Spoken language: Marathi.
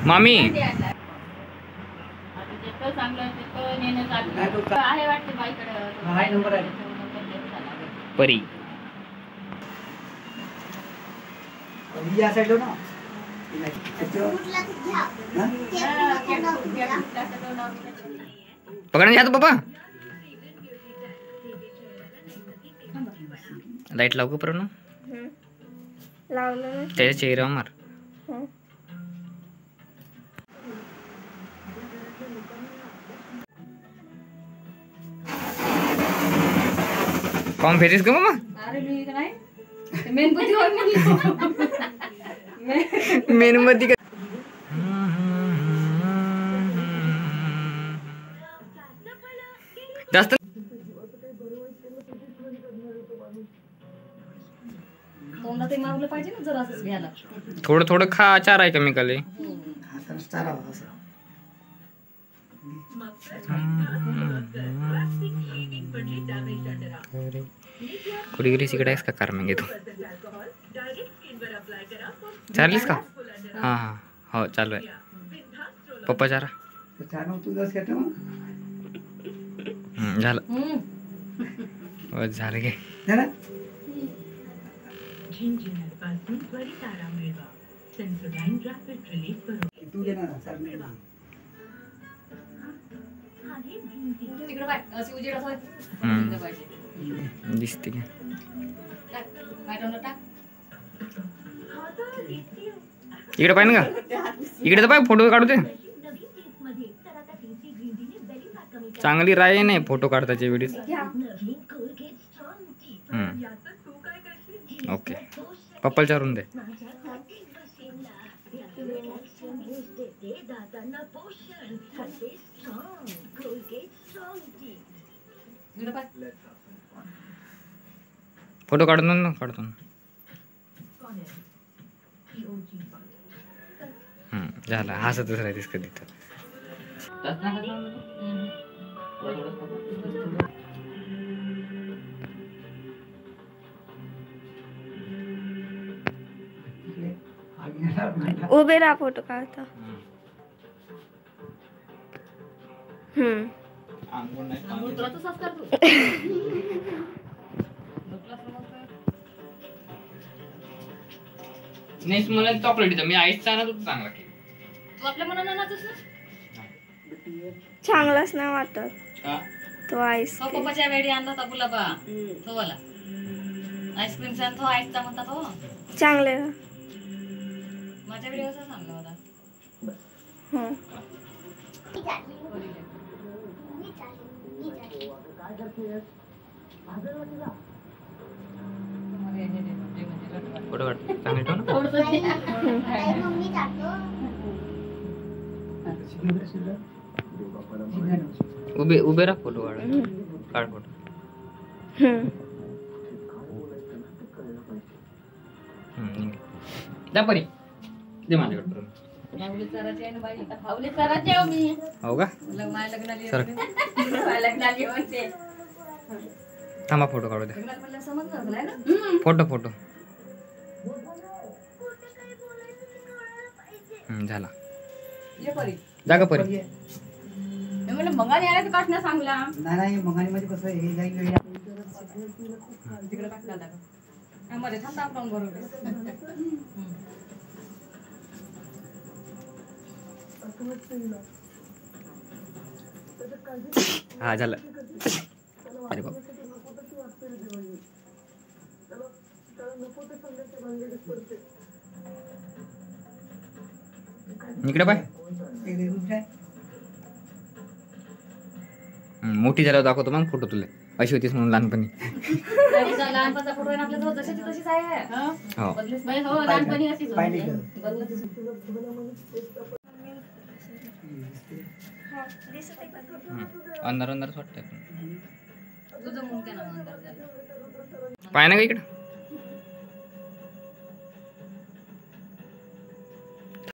मामी परी या साइड ना पकडून घ्या बाबा लाईट लावू का पूर्ण लावलं त्याच्या चेहऱ्यावर मार कॉम फेरीस का मामा अरे मी नाही मेणबत्ती होय म्हणलं मेणबत्ती का जास्त तोंडात मारलं पाहिजे ना जरा असंच घ्यायला थोडं थोडं खा चार आहे केमिकल कुठे गेली तिकडे आहेस का कार मग तू चाललीस का हां हां हो चालू आहे पप्पा चारा झालं हो झालं घे तिकडे बाय अशी उजेड असं दिसते का इकडे पाहिजे का इकडे तर पाय फोटो काढू दे चांगली राय नाही फोटो काढताच्या वेळेस ओके पप्पाला चारून दे फोटो काढतो ना काढतो ना झालं हसतच राहतेस कधी तर उभे राहा फोटो काढता नेक्स्ट मला चॉकलेट मी आईसचा ना तुझं चांगला तू आपल्या मनानं नाचस ना चांगलाच नाही वाटत तो आईस तो पप्पाच्या वेळी आणला होता गुलाबा तो वाला आईस्क्रीमचा तो आईसचा म्हणता तो चांगले माझ्या वेळी असं सांगला होता फोटो काढ चांगली ठेव ना उभे राहा फोटो काढ फोटो जा परी दे माझ्याकडे हो का थांबा फोटो काढू दे फोटो फोटो झाला जा का परी मंगाने आला तर काढण्या सांगला नाही मंगानी मध्ये कसं हे जाईल तिकडे टाकला दाखव मध्ये थांबा आपण बरोबर हा झालं अरे बाबा इकडे पाय मोठी झाल्यावर दाखवतो मग फोटो तुला अशी होतीस म्हणून लहानपणी लहानपणचा फोटो आहे आपल्या जशी तशीच आहे हो लहानपणी अशीच अंधार अंधारच वाटत तुझं मुंग्या ना अंधार झाला पाय ना का इकडं